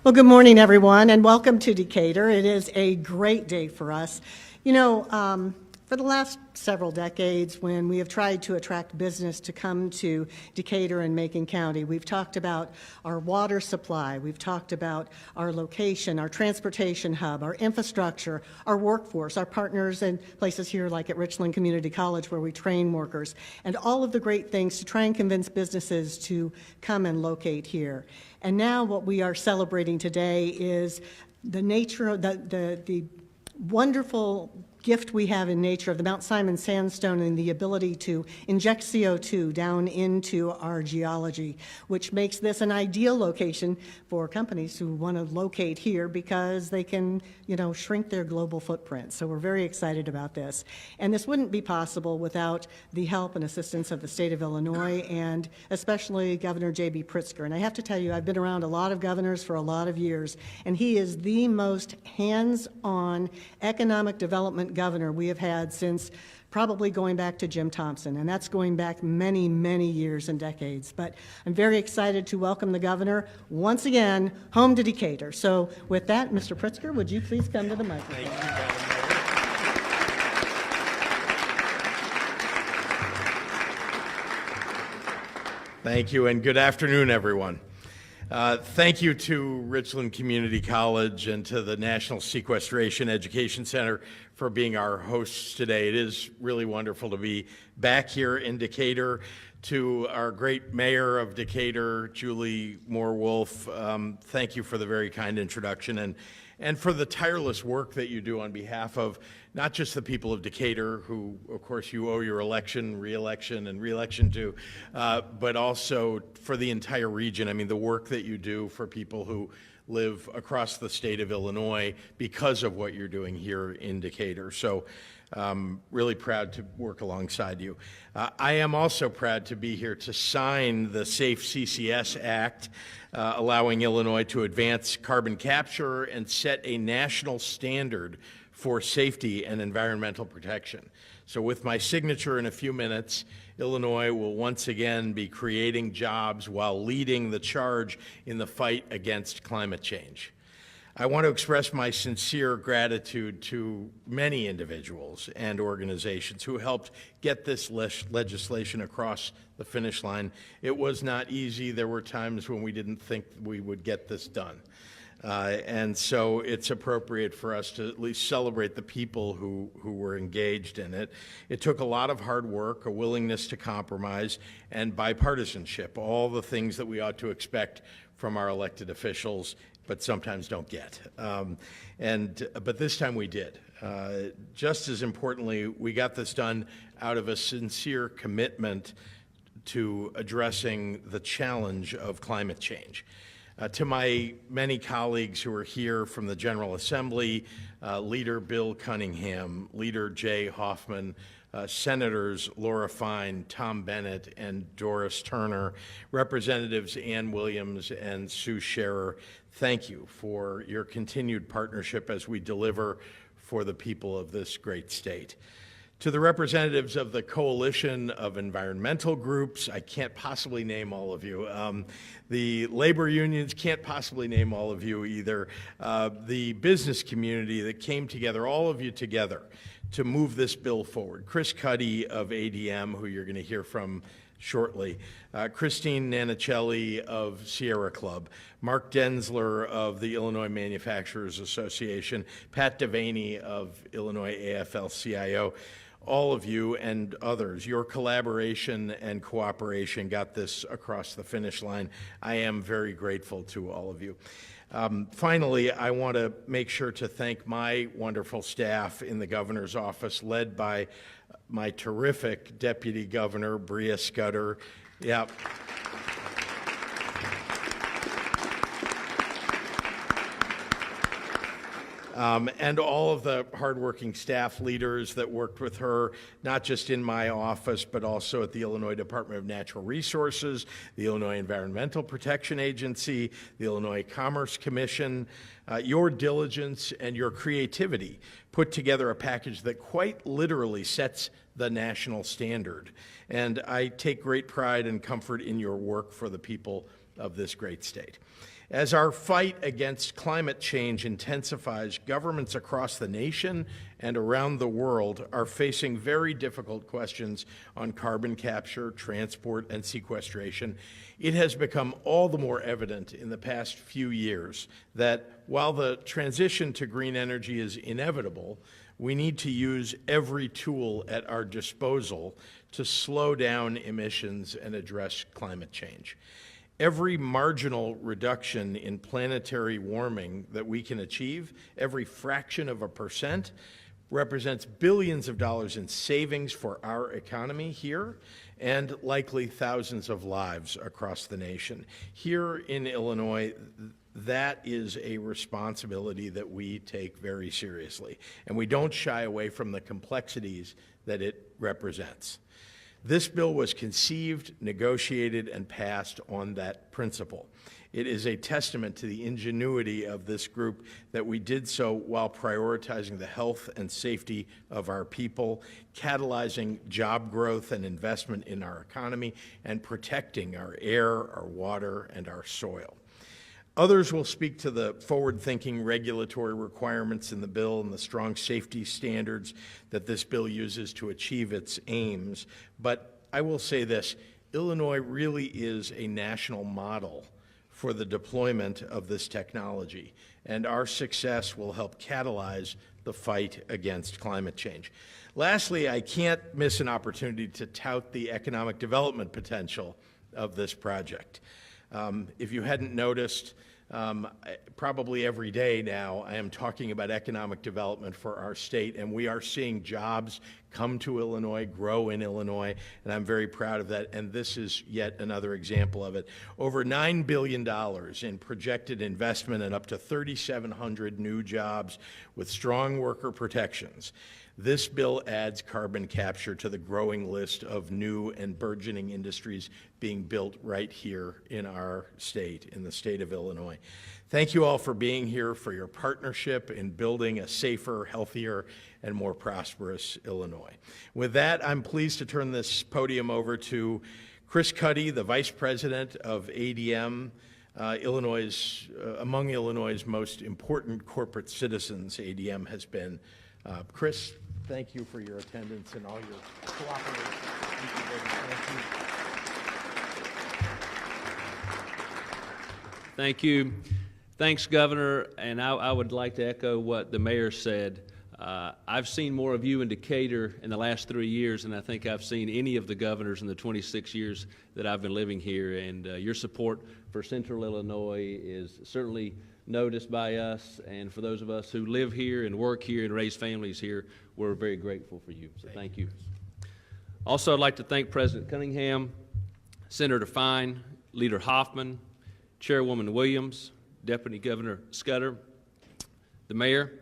Well, good morning, everyone, and welcome to Decatur. It is a great day for us. You know, for the last several decades, when we have tried to attract business to come to Decatur and Macon County, we've talked about our water supply, we've talked about our location, our transportation hub, our infrastructure, our workforce, our partners and places here like at Richland Community College where we train workers, and all of the great things to try and convince businesses to come and locate here. And now what we are celebrating today is the nature of the wonderful gift we have in nature of the Mount Simon sandstone and the ability to inject CO2 down into our geology, which makes this an ideal location for companies who want to locate here because they can, shrink their global footprint. So we're very excited about this. And this wouldn't be possible without the help and assistance of the state of Illinois and especially Governor J.B. Pritzker. And I have to tell you, I've been around a lot of governors for a lot of years, and he is the most hands-on economic development governor we have had since probably going back to Jim Thompson, and that's going back many, many years and decades. But I'm very excited to welcome the governor once again home to Decatur. So with that, Mr. Pritzker, would you please come to the microphone? Thank you, Madam Mayor. Thank you, and good afternoon, everyone. Thank you to Richland Community College and to the National Sequestration Education Center for being our hosts today. It is really wonderful to be back here in Decatur. To our great mayor of Decatur, Julie Moore-Wolf, thank you for the very kind introduction and for the tireless work that you do on behalf of not just the people of Decatur, who, of course, you owe your election, re-election, and re-election to, but also for the entire region. I mean, the work that you do for people who live across the state of Illinois because of what you're doing here in Decatur. So really proud to work alongside you. I am also proud to be here to sign the Safe CCS Act, allowing Illinois to advance carbon capture and set a national standard for safety and environmental protection. So with my signature in a few minutes, Illinois will once again be creating jobs while leading the charge in the fight against climate change. I want to express my sincere gratitude to many individuals and organizations who helped get this legislation across the finish line. It was not easy. There were times when we didn't think we would get this done. And so it's appropriate for us to at least celebrate the people who were engaged in it. It took a lot of hard work, a willingness to compromise, and bipartisanship, all the things that we ought to expect from our elected officials, but sometimes don't get. But this time we did. Just as importantly, we got this done out of a sincere commitment to addressing the challenge of climate change. To my many colleagues who are here from the General Assembly, Leader Bill Cunningham, Leader Jay Hoffman, Senators Laura Fine, Tom Bennett, and Doris Turner, Representatives Ann Williams and Sue Scherer, thank you for your continued partnership as we deliver for the people of this great state. To the representatives of the Coalition of Environmental Groups, I can't possibly name all of you. The labor unions can't possibly name all of you either. The business community that came together, all of you together, to move this bill forward. Chris Cuddy of ADM, who you're going to hear from shortly, Christine Nanicelli of Sierra Club, Mark Denzler of the Illinois Manufacturers Association, Pat Devaney of Illinois AFL-CIO, all of you and others, your collaboration and cooperation got this across the finish line. I am very grateful to all of you. Finally, I want to make sure to thank my wonderful staff in the governor's office, led by my terrific Deputy Governor, Bria Scudder. Yep. And all of the hardworking staff leaders that worked with her, not just in my office, but also at the Illinois Department of Natural Resources, the Illinois Environmental Protection Agency, the Illinois Commerce Commission. Your diligence and your creativity put together a package that quite literally sets the national standard. And I take great pride and comfort in your work for the people of this great state. As our fight against climate change intensifies, governments across the nation and around the world are facing very difficult questions on carbon capture, transport, and sequestration. It has become all the more evident in the past few years that while the transition to green energy is inevitable, we need to use every tool at our disposal to slow down emissions and address climate change. Every marginal reduction in planetary warming that we can achieve, every fraction of a percent, represents billions of dollars in savings for our economy here and likely thousands of lives across the nation. Here in Illinois, that is a responsibility that we take very seriously, and we don't shy away from the complexities that it represents. This bill was conceived, negotiated, and passed on that principle. It is a testament to the ingenuity of this group that we did so while prioritizing the health and safety of our people, catalyzing job growth and investment in our economy, and protecting our air, our water, and our soil. Others will speak to the forward-thinking regulatory requirements in the bill and the strong safety standards that this bill uses to achieve its aims. But I will say this, Illinois really is a national model for the deployment of this technology, and our success will help catalyze the fight against climate change. Lastly, I can't miss an opportunity to tout the economic development potential of this project. If you hadn't noticed, probably every day now I am talking about economic development for our state, and we are seeing jobs come to Illinois, grow in Illinois, and I'm very proud of that, and this is yet another example of it. Over $9 billion in projected investment and up to 3,700 new jobs with strong worker protections. This bill adds carbon capture to the growing list of new and burgeoning industries being built right here in our state, in the state of Illinois. Thank you all for being here, for your partnership in building a safer, healthier, and more prosperous Illinois. With that, I'm pleased to turn this podium over to Chris Cuddy, the Vice President of ADM, among Illinois' most important corporate citizens ADM has been. Chris, thank you for your attendance and all your cooperation. Thank you very much. Thank you. Thanks, Governor, and I would like to echo what the mayor said. I've seen more of you in Decatur in the last 3 years than I think I've seen any of the governors in the 26 years that I've been living here, and your support for Central Illinois is certainly noticed by us, and for those of us who live here and work here and raise families here, we're very grateful for you, so thank you. Also, I'd like to thank President Cunningham, Senator Fine, Leader Hoffman, Chairwoman Williams, Deputy Governor Scudder, the Mayor,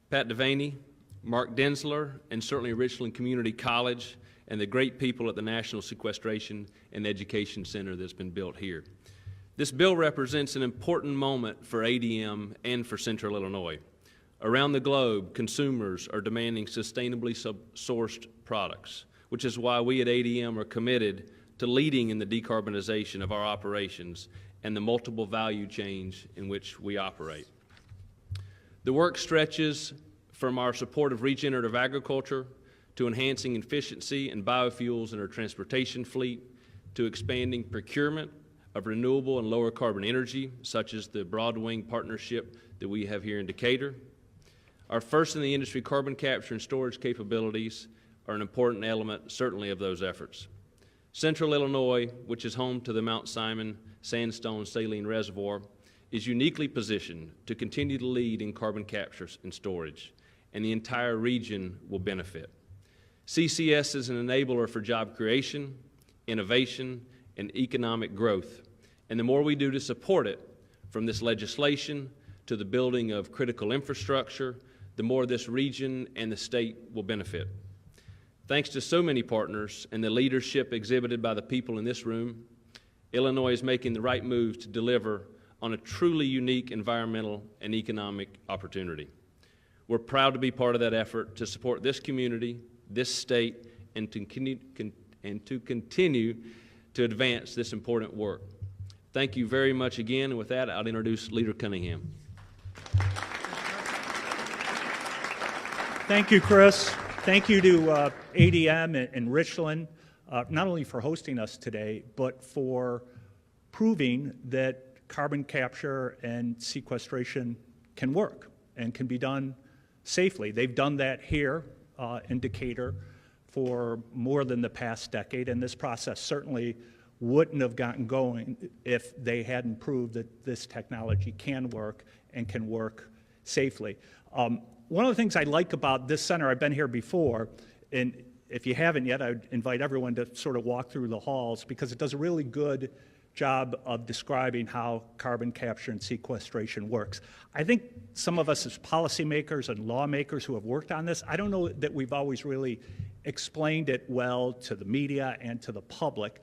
Pat Devaney, Mark Densler, and certainly Richland Community College, and the great people at the National Sequestration and Education Center that's been built here. This bill represents an important moment for ADM and for Central Illinois. Around the globe, consumers are demanding sustainably sourced products, which is why we at ADM are committed to leading in the decarbonization of our operations and the multiple value chains in which we operate. The work stretches from our support of regenerative agriculture to enhancing efficiency and biofuels in our transportation fleet to expanding procurement of renewable and lower carbon energy, such as the Broadwing partnership that we have here in Decatur. Our first in the industry carbon capture and storage capabilities are an important element, certainly, of those efforts. Central Illinois, which is home to the Mount Simon Sandstone Saline Reservoir, is uniquely positioned to continue to lead in carbon capture and storage, and the entire region will benefit. CCS is an enabler for job creation, innovation, and economic growth, and the more we do to support it, from this legislation to the building of critical infrastructure, the more this region and the state will benefit. Thanks to so many partners and the leadership exhibited by the people in this room, Illinois is making the right moves to deliver on a truly unique environmental and economic opportunity. We're proud to be part of that effort to support this community, this state, and to continue to advance this important work. Thank you very much again, and with that, I'll introduce Leader Cunningham. Thank you, Chris. Thank you to ADM and Richland, not only for hosting us today, but for proving that carbon capture and sequestration can work and can be done safely. They've done that here in Decatur for more than the past decade, and this process certainly wouldn't have gotten going if they hadn't proved that this technology can work and can work safely. One of the things I like about this center, I've been here before, and if you haven't yet, I would invite everyone to sort of walk through the halls because it does a really good job of describing how carbon capture and sequestration works. I think some of us as policymakers and lawmakers who have worked on this, I don't know that we've always really explained it well to the media and to the public.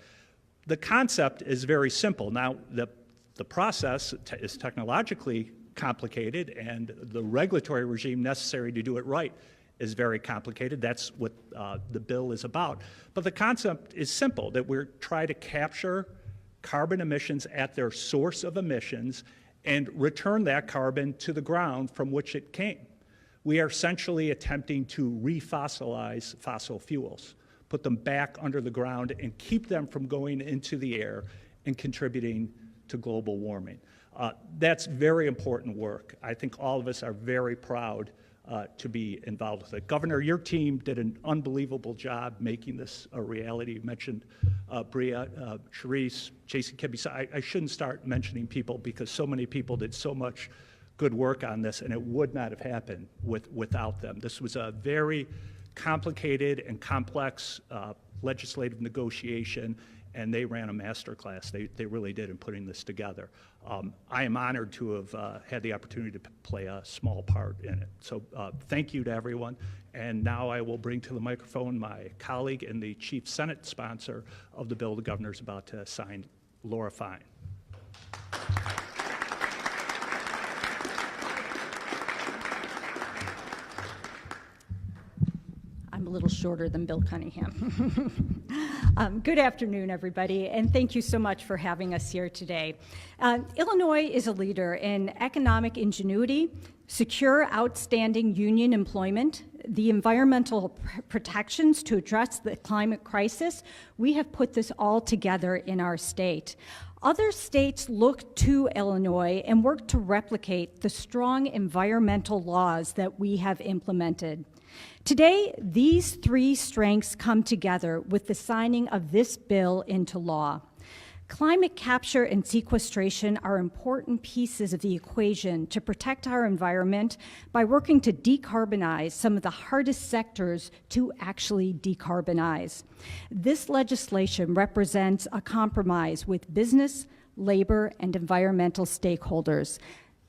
The concept is very simple. Now, the process is technologically complicated, and the regulatory regime necessary to do it right is very complicated. That's what the bill is about. But the concept is simple, that we're trying to capture carbon emissions at their source of emissions and return that carbon to the ground from which it came. We are essentially attempting to refossilize fossil fuels, put them back under the ground and keep them from going into the air and contributing to global warming. That's very important work. I think all of us are very proud to be involved with it. Governor, your team did an unbelievable job making this a reality. You mentioned Bria, Charisse, Jason Kibbe. So I shouldn't start mentioning people because so many people did so much good work on this, and it would not have happened without them. This was a very complicated and complex legislative negotiation, and they ran a masterclass. They really did in putting this together. I am honored to have had the opportunity to play a small part in it. So thank you to everyone. And now I will bring to the microphone my colleague and the chief Senate sponsor of the bill the governor's about to sign, Laura Fine. I'm a little shorter than Bill Cunningham. Good afternoon, everybody, and thank you so much for having us here today. Illinois is a leader in economic ingenuity, secure, outstanding union employment, the environmental protections to address the climate crisis. We have put this all together in our state. Other states look to Illinois and work to replicate the strong environmental laws that we have implemented. Today, these three strengths come together with the signing of this bill into law. Climate capture and sequestration are important pieces of the equation to protect our environment by working to decarbonize some of the hardest sectors to actually decarbonize. This legislation represents a compromise with business, labor, and environmental stakeholders.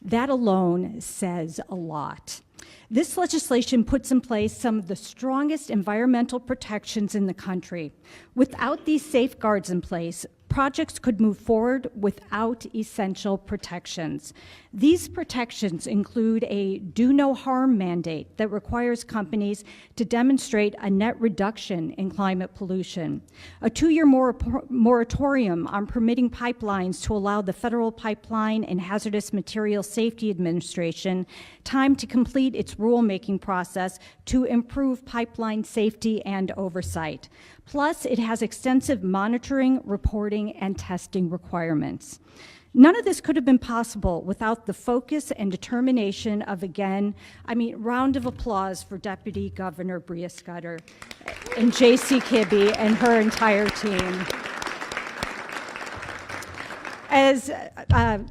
That alone says a lot. This legislation puts in place some of the strongest environmental protections in the country. Without these safeguards in place, projects could move forward without essential protections. These protections include a do no harm mandate that requires companies to demonstrate a net reduction in climate pollution, a 2-year moratorium on permitting pipelines to allow the Federal Pipeline and Hazardous Materials Safety Administration time to complete its rulemaking process to improve pipeline safety and oversight. Plus, it has extensive monitoring, reporting, and testing requirements. None of this could have been possible without the focus and determination of, round of applause for Deputy Governor Bria Scudder and J.C. Kibbe and her entire team. As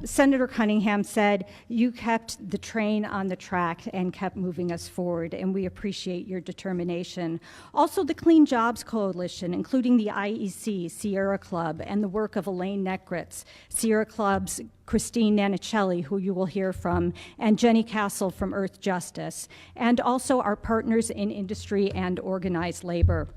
Senator Cunningham said, you kept the train on the track and kept moving us forward, and we appreciate your determination. Also, the Clean Jobs Coalition, including the IEC, Sierra Club, and the work of Elaine Neckritz, Sierra Club's Christine Nanicelli, who you will hear from, and Jenny Castle from Earth Justice, and also our partners in industry and organized labor.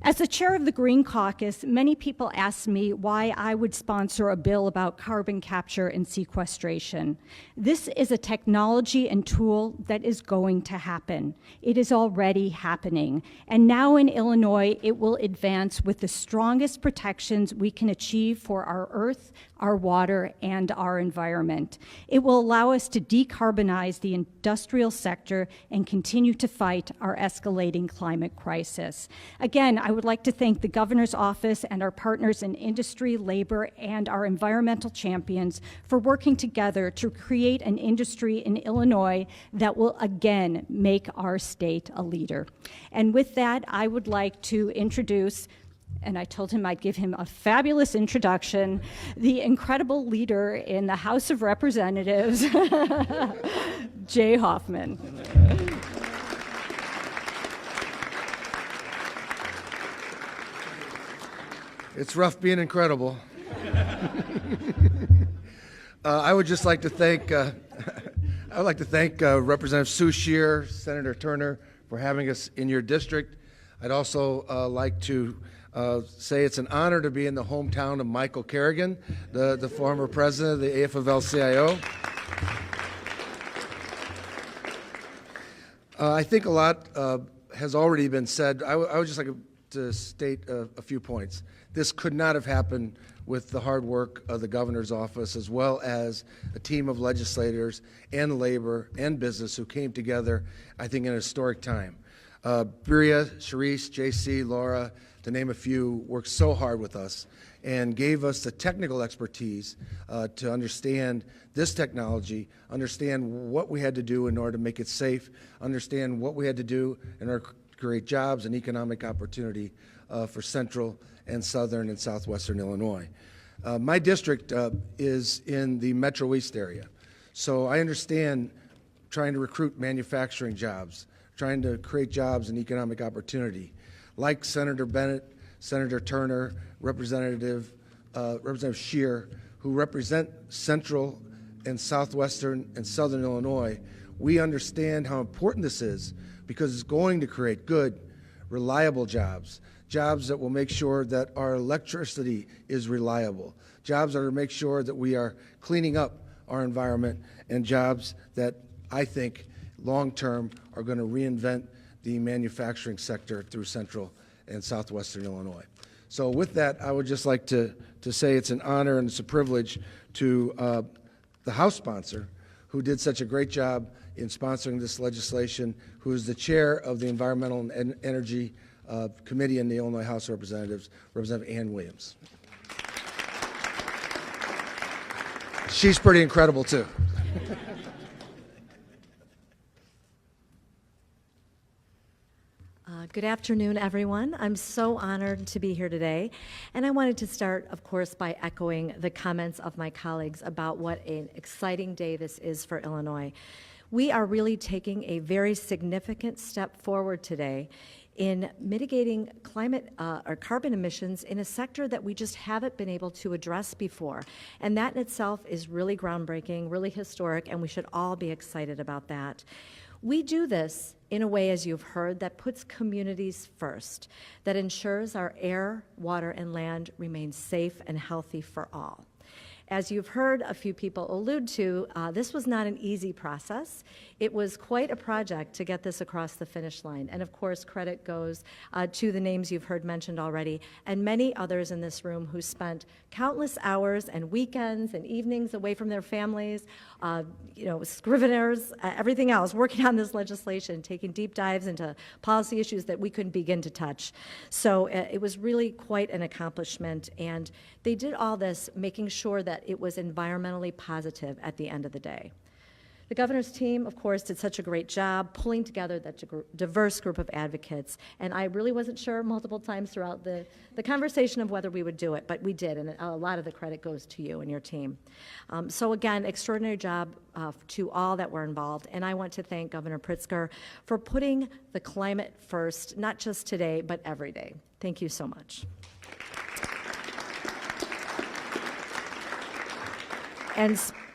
As the chair of the Green Caucus, many people ask me why I would sponsor a bill about carbon capture and sequestration. This is a technology and tool that is going to happen. It is already happening. And now in Illinois, it will advance with the strongest protections we can achieve for our earth, our water, and our environment. It will allow us to decarbonize the industrial sector and continue to fight our escalating climate crisis. Again, I would like to thank the Governor's Office and our partners in industry, labor, and our environmental champions for working together to create an industry in Illinois that will again make our state a leader. And with that, I would like to introduce, and I told him I'd give him a fabulous introduction, the incredible leader in the House of Representatives, Jay Hoffman. It's rough being incredible. I would just like to thank Representative Sue Scheer, Senator Turner, for having us in your district. I'd also like to say it's an honor to be in the hometown of Michael Kerrigan, the former president of the AFL-CIO. I think a lot has already been said. I would just like to state a few points. This could not have happened with the hard work of the governor's office, as well as a team of legislators and labor and business who came together, I think, in a historic time. Bria, Sharice, JC, Laura, to name a few, worked so hard with us and gave us the technical expertise to understand this technology, understand what we had to do in order to make it safe, understand what we had to do in order to create jobs and economic opportunity for central and southern and southwestern Illinois. My district is in the Metro East area, so I understand trying to recruit manufacturing jobs, trying to create jobs and economic opportunity. Like Senator Bennett, Senator Turner, Representative Scheer, who represent central and southwestern and southern Illinois, we understand how important this is because it's going to create good, reliable jobs, jobs that will make sure that our electricity is reliable, jobs that will make sure that we are cleaning up our environment, and jobs that I think long-term are going to reinvent the manufacturing sector through central and southwestern Illinois. So with that, I would just like to say it's an honor and it's a privilege to the House sponsor, who did such a great job in sponsoring this legislation, who is the chair of the Environmental and Energy Committee in the Illinois House of Representatives, Representative Ann Williams. She's pretty incredible, too. Good afternoon, everyone. I'm so honored to be here today. And I wanted to start, of course, by echoing the comments of my colleagues about what an exciting day this is for Illinois. We are really taking a very significant step forward today in mitigating climate or carbon emissions in a sector that we just haven't been able to address before. And that in itself is really groundbreaking, really historic, and we should all be excited about that. We do this in a way, as you've heard, that puts communities first, that ensures our air, water, and land remain safe and healthy for all. As you've heard a few people allude to, this was not an easy process. It was quite a project to get this across the finish line. And of course, credit goes to the names you've heard mentioned already, and many others in this room who spent countless hours and weekends and evenings away from their families, scriveners, everything else, working on this legislation, taking deep dives into policy issues that we couldn't begin to touch. So it was really quite an accomplishment, and they did all this making sure that it was environmentally positive at the end of the day. The governor's team, of course, did such a great job pulling together that diverse group of advocates, and I really wasn't sure multiple times throughout the conversation of whether we would do it, but we did, and a lot of the credit goes to you and your team. So again, extraordinary job to all that were involved, and I want to thank Governor Pritzker for putting the climate first, not just today, but every day. Thank you so much.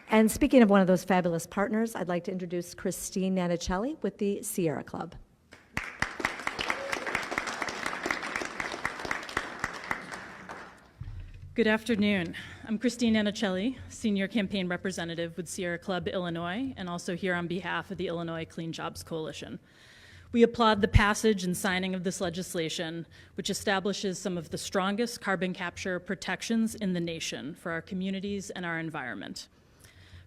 And speaking of one of those fabulous partners, I'd like to introduce Christine Nanicelli with the Sierra Club. Good afternoon. I'm Christine Annicelli, Senior Campaign Representative with Sierra Club, Illinois, and also here on behalf of the Illinois Clean Jobs Coalition. We applaud the passage and signing of this legislation, which establishes some of the strongest carbon capture protections in the nation for our communities and our environment.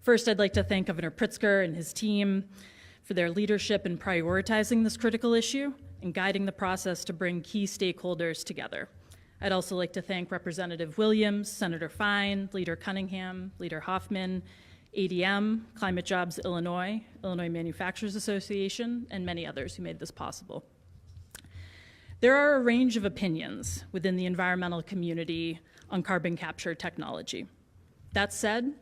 First, I'd like to thank Governor Pritzker and his team for their leadership in prioritizing this critical issue and guiding the process to bring key stakeholders together. I'd also like to thank Representative Williams, Senator Fine, Leader Cunningham, Leader Hoffman, ADM, Climate Jobs Illinois, Illinois Manufacturers Association, and many others who made this possible. There are a range of opinions within the environmental community on carbon capture technology. That said,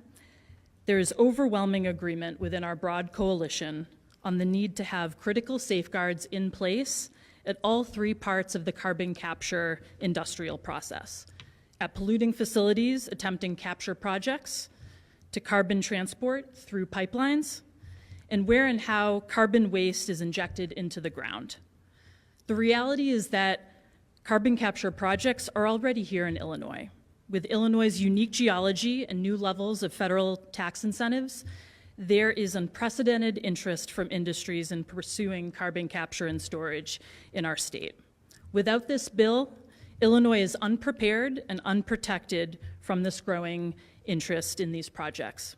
there is overwhelming agreement within our broad coalition on the need to have critical safeguards in place at all three parts of the carbon capture industrial process, at polluting facilities attempting capture projects, to carbon transport through pipelines, and where and how carbon waste is injected into the ground. The reality is that carbon capture projects are already here in Illinois. With Illinois' unique geology and new levels of federal tax incentives, there is unprecedented interest from industries in pursuing carbon capture and storage in our state. Without this bill, Illinois is unprepared and unprotected from this growing interest in these projects.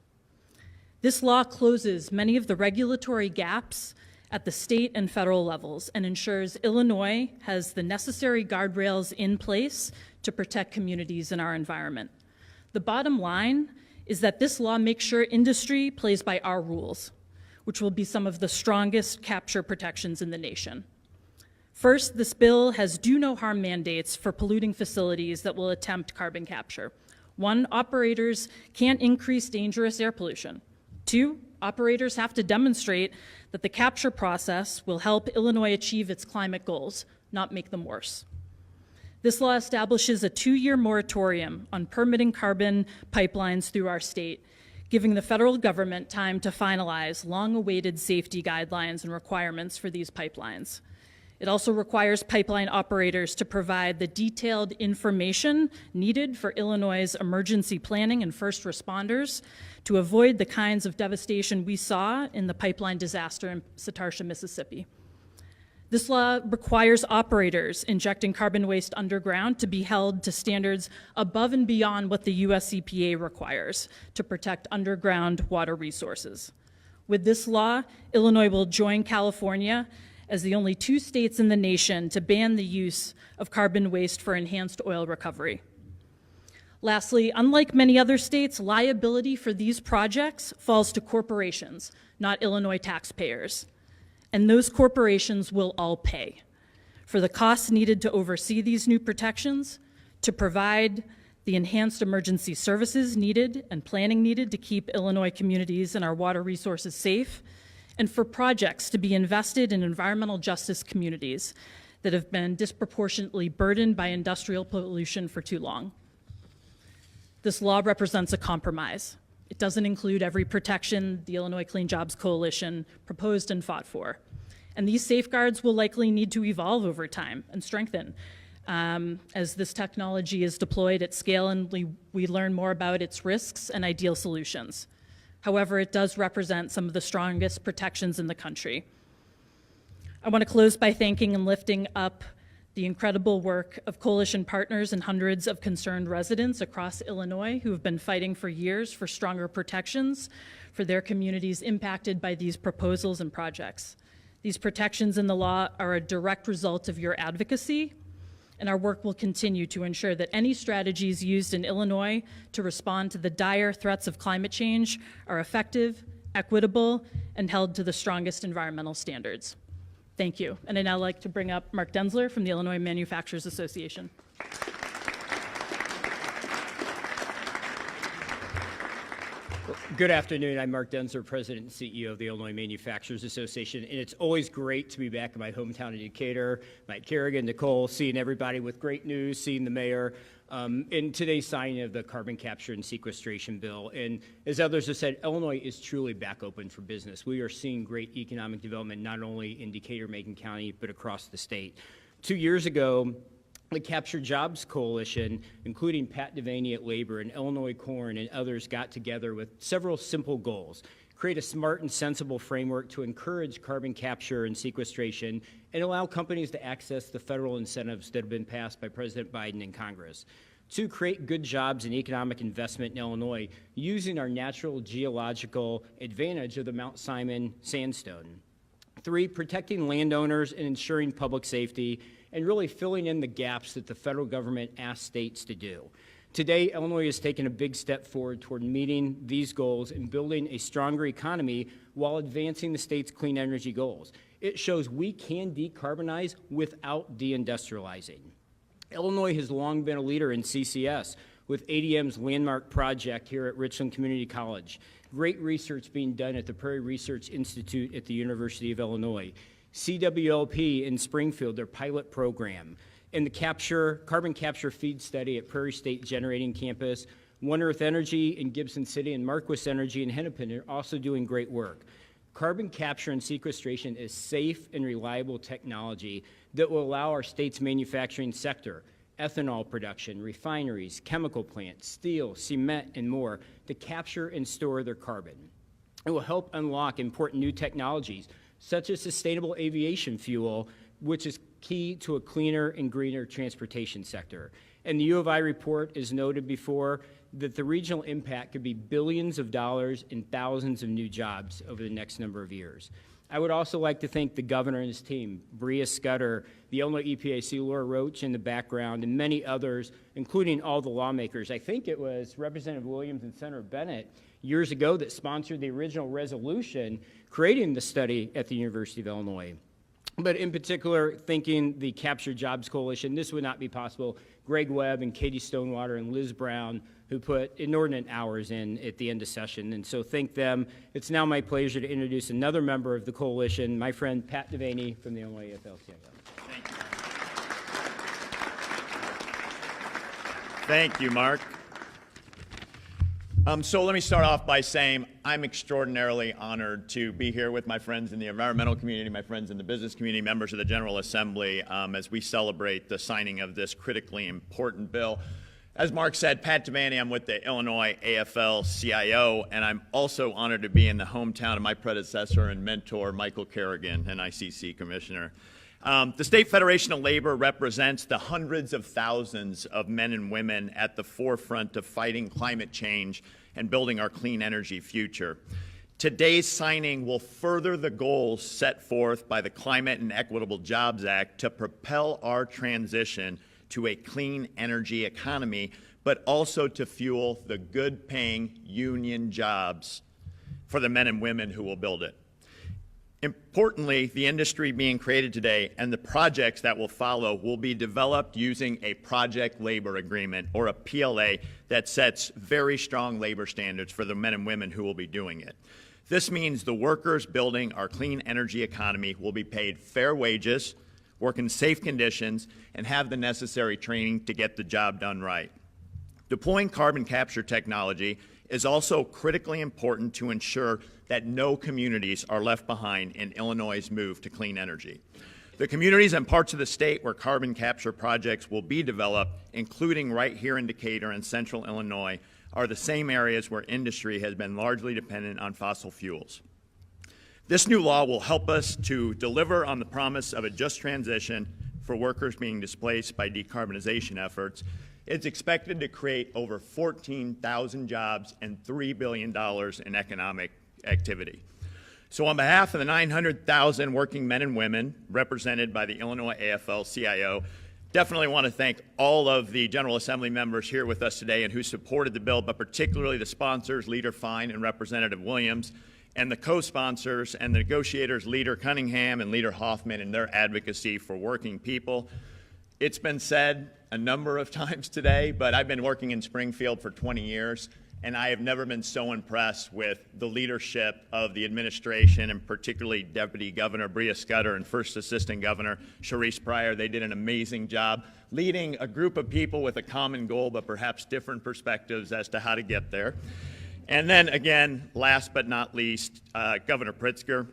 This law closes many of the regulatory gaps at the state and federal levels and ensures Illinois has the necessary guardrails in place to protect communities and our environment. The bottom line is that this law makes sure industry plays by our rules, which will be some of the strongest capture protections in the nation. First, this bill has do no harm mandates for polluting facilities that will attempt carbon capture. 1, operators can't increase dangerous air pollution. 2, operators have to demonstrate that the capture process will help Illinois achieve its climate goals, not make them worse. This law establishes a 2-year moratorium on permitting carbon pipelines through our state, giving the federal government time to finalize long-awaited safety guidelines and requirements for these pipelines. It also requires pipeline operators to provide the detailed information needed for Illinois' emergency planning and first responders to avoid the kinds of devastation we saw in the pipeline disaster in Satartia, Mississippi. This law requires operators injecting carbon waste underground to be held to standards above and beyond what the US EPA requires to protect underground water resources. With this law, Illinois will join California as the only 2 states in the nation to ban the use of carbon waste for enhanced oil recovery. Lastly, unlike many other states, liability for these projects falls to corporations, not Illinois taxpayers. And those corporations will all pay for the costs needed to oversee these new protections, to provide the enhanced emergency services needed and planning needed to keep Illinois communities and our water resources safe, and for projects to be invested in environmental justice communities that have been disproportionately burdened by industrial pollution for too long. This law represents a compromise. It doesn't include every protection the Illinois Clean Jobs Coalition proposed and fought for. And these safeguards will likely need to evolve over time and strengthen as this technology is deployed at scale and we learn more about its risks and ideal solutions. However, it does represent some of the strongest protections in the country. I want to close by thanking and lifting up the incredible work of coalition partners and hundreds of concerned residents across Illinois who have been fighting for years for stronger protections for their communities impacted by these proposals and projects. These protections in the law are a direct result of your advocacy, and our work will continue to ensure that any strategies used in Illinois to respond to the dire threats of climate change are effective, equitable, and held to the strongest environmental standards. Thank you. And I'd now like to bring up Mark Denzler from the Illinois Manufacturers Association. Good afternoon. I'm Mark Denzler, President and CEO of the Illinois Manufacturers Association, and it's always great to be back in my hometown of Decatur. Mike Kerrigan, Nicole, seeing everybody with great news, seeing the mayor, in today's signing of the carbon capture and sequestration bill. And as others have said, Illinois is truly back open for business. We are seeing great economic development not only in Decatur, Macon County, but across the state. 2 years ago, The Capture Jobs Coalition, including Pat Devaney at Labor and Illinois Corn and others, got together with several simple goals. Create a smart and sensible framework to encourage carbon capture and sequestration and allow companies to access the federal incentives that have been passed by President Biden and Congress. 2, create good jobs and economic investment in Illinois using our natural geological advantage of the Mount Simon sandstone. 3, protecting landowners and ensuring public safety and really filling in the gaps that the federal government asked states to do. Today, Illinois has taken a big step forward toward meeting these goals and building a stronger economy while advancing the state's clean energy goals. It shows we can decarbonize without deindustrializing. Illinois has long been a leader in CCS with ADM's landmark project here at Richland Community College. Great research being done at the Prairie Research Institute at the University of Illinois. CWLP in Springfield, their pilot program. And the carbon capture feed study at Prairie State Generating Campus. One Earth Energy in Gibson City and Marquis Energy in Hennepin are also doing great work. Carbon capture and sequestration is safe and reliable technology that will allow our state's manufacturing sector, ethanol production, refineries, chemical plants, steel, cement, and more, to capture and store their carbon. It will help unlock important new technologies, such as sustainable aviation fuel, which is key to a cleaner and greener transportation sector. And the U of I report has noted before that the regional impact could be billions of dollars and thousands of new jobs over the next number of years. I would also like to thank the governor and his team, Bria Scudder, the Illinois EPAC, Laura Roach in the background, and many others, including all the lawmakers. I think it was Representative Williams and Senator Bennett years ago that sponsored the original resolution creating the study at the University of Illinois. But in particular, thinking the Capture Jobs Coalition, this would not be possible. Greg Webb and Katie Stonewater and Liz Brown, who put inordinate hours in at the end of session. And so thank them. It's now my pleasure to introduce another member of the coalition, my friend Pat Devaney from the Illinois AFL-CIO. Thank you. Thank you, Mark. So let me start off by saying I'm extraordinarily honored to be here with my friends in the environmental community, my friends in the business community, members of the General Assembly, as we celebrate the signing of this critically important bill. As Mark said, Pat Devaney, I'm with the Illinois AFL-CIO, and I'm also honored to be in the hometown of my predecessor and mentor, Michael Kerrigan, an ICC commissioner. The State Federation of Labor represents the hundreds of thousands of men and women at the forefront of fighting climate change and building our clean energy future. Today's signing will further the goals set forth by the Climate and Equitable Jobs Act to propel our transition to a clean energy economy, but also to fuel the good-paying union jobs for the men and women who will build it. Importantly, the industry being created today and the projects that will follow will be developed using a project labor agreement, or a PLA, that sets very strong labor standards for the men and women who will be doing it. This means the workers building our clean energy economy will be paid fair wages, work in safe conditions, and have the necessary training to get the job done right. Deploying carbon capture technology is also critically important to ensure that no communities are left behind in Illinois' move to clean energy. The communities and parts of the state where carbon capture projects will be developed, including right here in Decatur and central Illinois, are the same areas where industry has been largely dependent on fossil fuels. This new law will help us to deliver on the promise of a just transition for workers being displaced by decarbonization efforts. It's expected to create over 14,000 jobs and $3 billion in economic activity. So on behalf of the 900,000 working men and women represented by the Illinois AFL-CIO, definitely want to thank all of the General Assembly members here with us today and who supported the bill, but particularly the sponsors, Leader Fine and Representative Williams, and the co-sponsors and the negotiators, Leader Cunningham and Leader Hoffman, and their advocacy for working people. It's been said a number of times today, but I've been working in Springfield for 20 years, and I have never been so impressed with the leadership of the administration, and particularly Deputy Governor Bria Scudder and First Assistant Governor Sharice Pryor. They did an amazing job leading a group of people with a common goal, but perhaps different perspectives as to how to get there. And then again, last but not least, Governor Pritzker,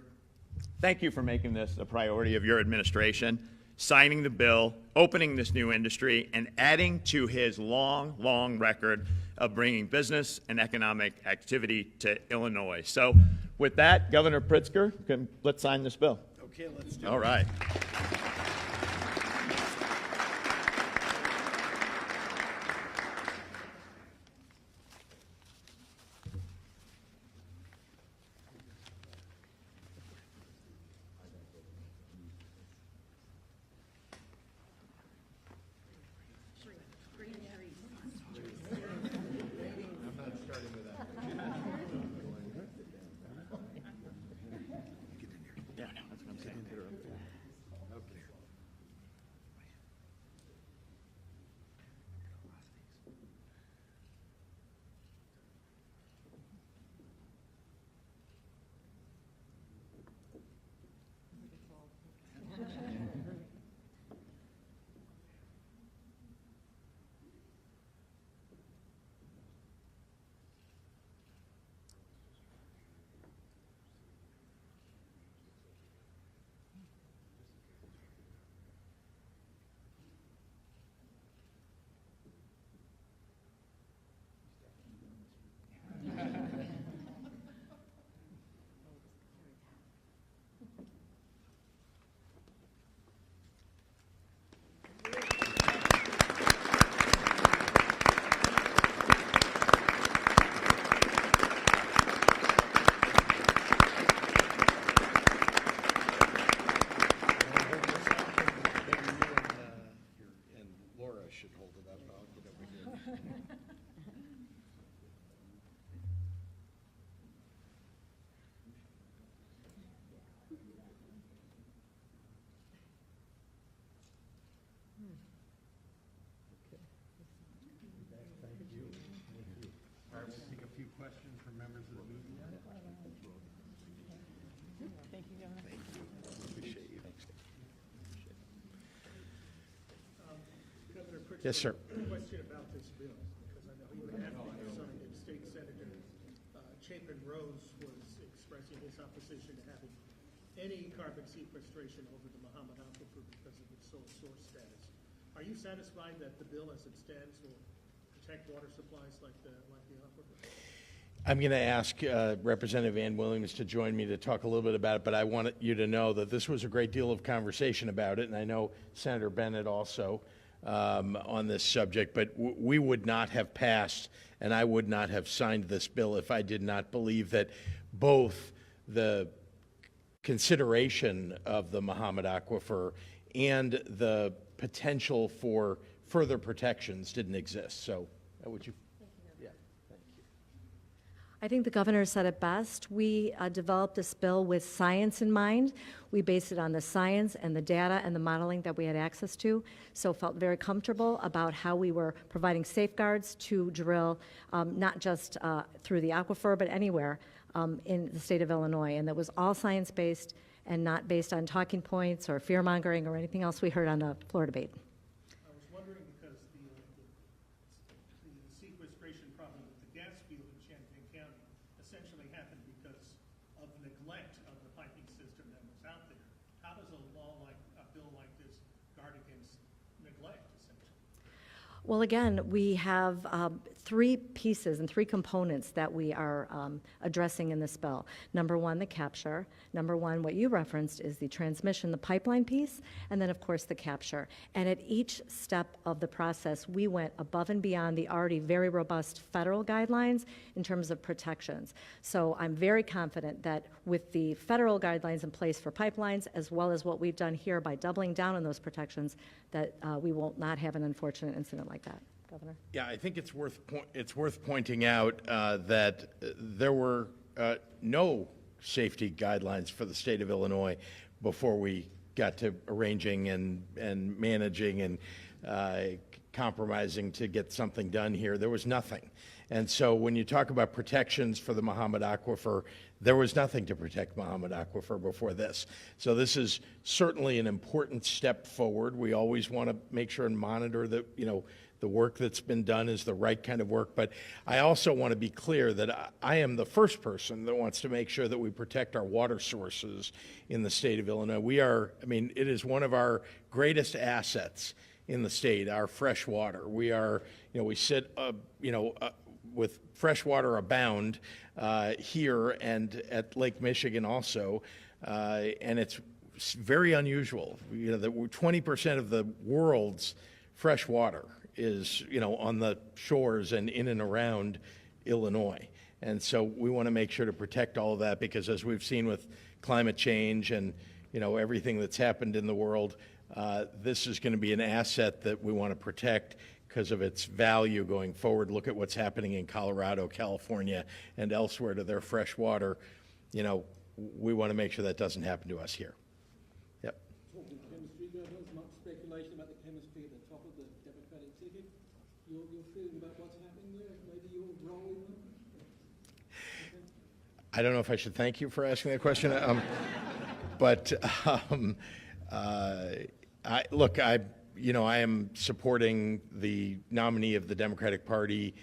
thank you for making this a priority of your administration. signing the bill, opening this new industry, and adding to his long record of bringing business and economic activity to Illinois. So with that, Governor Pritzker, let's sign this bill. Okay, let's do it. All right. Yes, sir. Question about this bill, because I know you have signed it. State Senator Chapin Rose was expressing his opposition to having any carbon sequestration over the Muhammad Aquifer because of its sole source status. Are you satisfied that the bill as it stands will protect water supplies like the aquifer? I'm going to ask Representative Ann Williams to join me to talk a little bit about it, but I want you to know that this was a great deal of conversation about it, and I know Senator Bennett also on this subject, but we would not have passed and I would not have signed this bill if I did not believe that both the consideration of the Muhammad Aquifer and the potential for further protections didn't exist. So would you? Yeah, thank you. I think the governor said it best. We developed this bill with science in mind. We based it on the science and the data and the modeling that we had access to, so felt very comfortable about how we were providing safeguards to drill, not just through the aquifer, but anywhere in the state of Illinois. And that was all science-based and not based on talking points or fear-mongering or anything else we heard on the floor debate. I was wondering because the sequestration problem with the gas field in Champaign County essentially happened because of neglect of the piping system that was out there. How does a bill like this guard against neglect, essentially? Well, again, we have three pieces and three components that we are addressing in this bill. Number one, the capture. Number one, what you referenced is the transmission, the pipeline piece, and then, of course, the capture. And at each step of the process, we went above and beyond the already very robust federal guidelines in terms of protections. So I'm very confident that with the federal guidelines in place for pipelines, as well as what we've done here by doubling down on those protections, that we will not have an unfortunate incident like that. Governor? Yeah, I think it's worth pointing out that there were no safety guidelines for the state of Illinois before we got to arranging and managing and compromising to get something done here. There was nothing. And so when you talk about protections for the Muhammad Aquifer, there was nothing to protect Muhammad Aquifer before this. So this is certainly an important step forward. We always want to make sure and monitor the work that's been done is the right kind of work, but I also want to be clear that I am the first person that wants to make sure that we protect our water sources in the state of Illinois. It is one of our greatest assets in the state, our fresh water. We sit, with fresh water abound here and at Lake Michigan also, and it's very unusual. That 20% of the world's fresh water is, on the shores and in and around Illinois. And so we want to make sure to protect all of that because as we've seen with climate change and, everything that's happened in the world, this is going to be an asset that we want to protect because of its value going forward. Look at what's happening in Colorado, California, and elsewhere to their fresh water. We want to make sure that doesn't happen to us here. Yep. Talking chemistry, Governor, there's much speculation about the chemistry at the top of the Democratic ticket. Your feeling about what's happening there, maybe your role in them? I don't know if I should thank you for asking that question, I am supporting the nominee of the Democratic Party.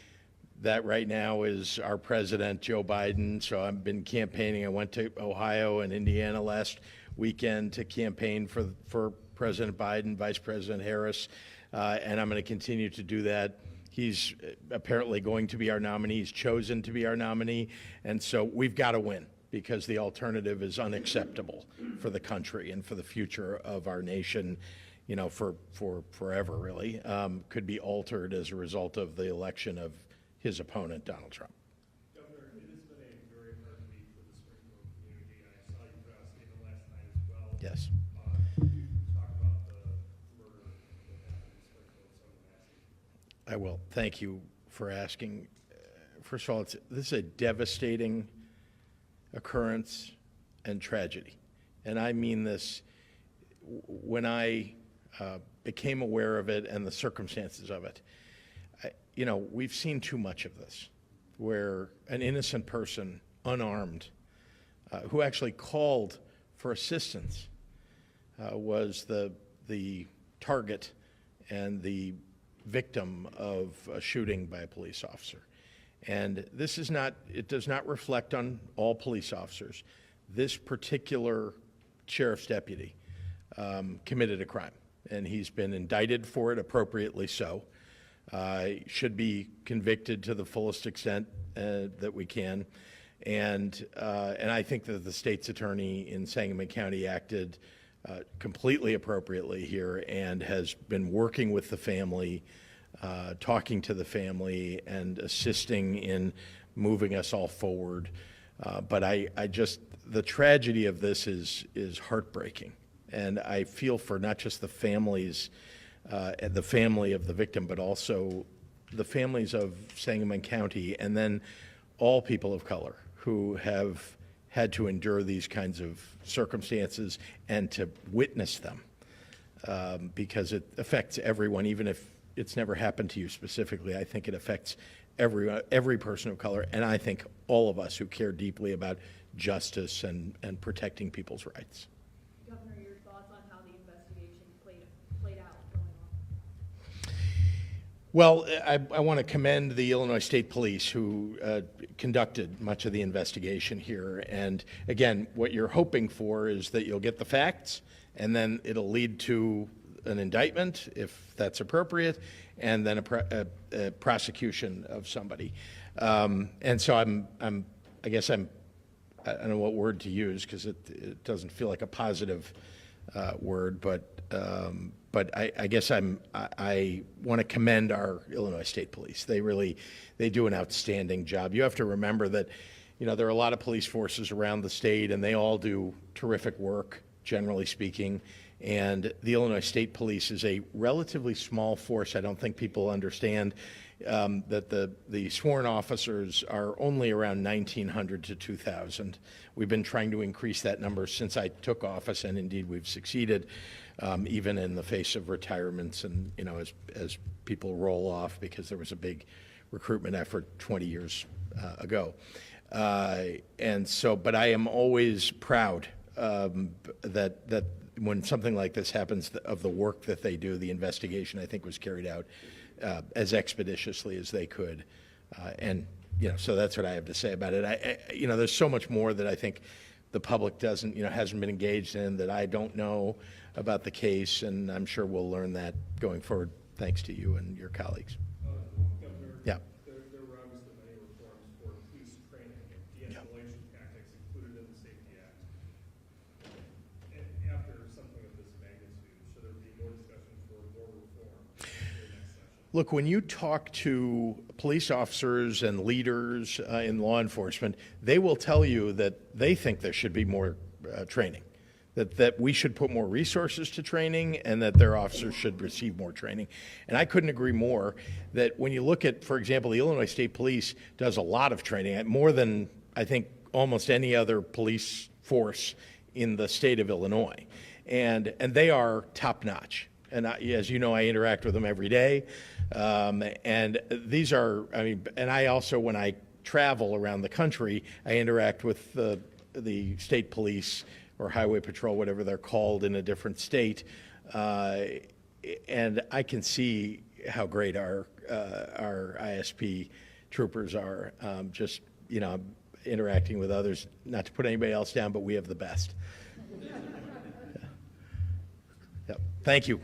That right now is our president, Joe Biden. So I've been campaigning. I went to Ohio and Indiana last weekend to campaign for President Biden, Vice President Harris, and I'm going to continue to do that. He's apparently going to be our nominee. He's chosen to be our nominee, and so we've got to win because the alternative is unacceptable for the country and for the future of our nation. For forever, really, could be altered as a result of the election of his opponent, Donald Trump. Governor, it has been a very hard week for the Springfield community. I saw you put out a statement last night as well. Yes. Can you talk about the murder that happened in Springfield, I will. Thank you for asking. First of all, this is a devastating occurrence and tragedy. And I mean this when I became aware of it and the circumstances of it. We've seen too much of this, where an innocent person, unarmed, who actually called for assistance, was the target and the victim of a shooting by a police officer. And it does not reflect on all police officers. This particular sheriff's deputy committed a crime, and he's been indicted for it, appropriately so. Should be convicted to the fullest extent that we can, and I think that the state's attorney in Sangamon County acted completely appropriately here and has been working with the family, talking to the family, and assisting in moving us all forward. But the tragedy of this is heartbreaking, and I feel for not just the families. The family of the victim, but also the families of Sangamon County, and then all people of color who have had to endure these kinds of circumstances and to witness them, because it affects everyone, even if it's never happened to you specifically. I think it affects every person of color, and I think all of us who care deeply about justice and protecting people's rights. Governor, your thoughts on how the investigation played out going on? Well, I want to commend the Illinois State Police who conducted much of the investigation here. And again, what you're hoping for is that you'll get the facts, and then it'll lead to an indictment, if that's appropriate, and then a prosecution of somebody. And so I don't know what word to use because it doesn't feel like a positive word, but I guess I want to commend our Illinois State Police. They do an outstanding job. You have to remember that, there are a lot of police forces around the state, and they all do terrific work, generally speaking. And the Illinois State Police is a relatively small force. I don't think people understand that the sworn officers are only around 1,900 to 2,000. We've been trying to increase that number since I took office, and indeed we've succeeded, even in the face of retirements and, as people roll off, because there was a big recruitment effort 20 years ago. But I am always proud that when something like this happens, of the work that they do. The investigation, I think, was carried out as expeditiously as they could. And, so that's what I have to say about it. There's so much more that I think the public doesn't, hasn't been engaged in, that I don't know about the case, and I'm sure we'll learn that going forward, thanks to you and your colleagues. Governor, Yeah. there were obviously many reforms for police training and de-escalation tactics included in the Safety Act. And after something of this magnitude, should there be more discussion for more reform in the next session? Look, when you talk to police officers and leaders in law enforcement, they will tell you that they think there should be more training, that we should put more resources to training, and that their officers should receive more training. And I couldn't agree more that when you look at, for example, the Illinois State Police does a lot of training, more than I think almost any other police force in the state of Illinois. And they are top-notch. And as you know, I interact with them every day. And these are, and I also, when I travel around the country, I interact with the state police or highway patrol, whatever they're called in a different state. And I can see how great our ISP troopers are. Just, interacting with others, not to put anybody else down, but we have the best. Yeah. Yep. Thank you.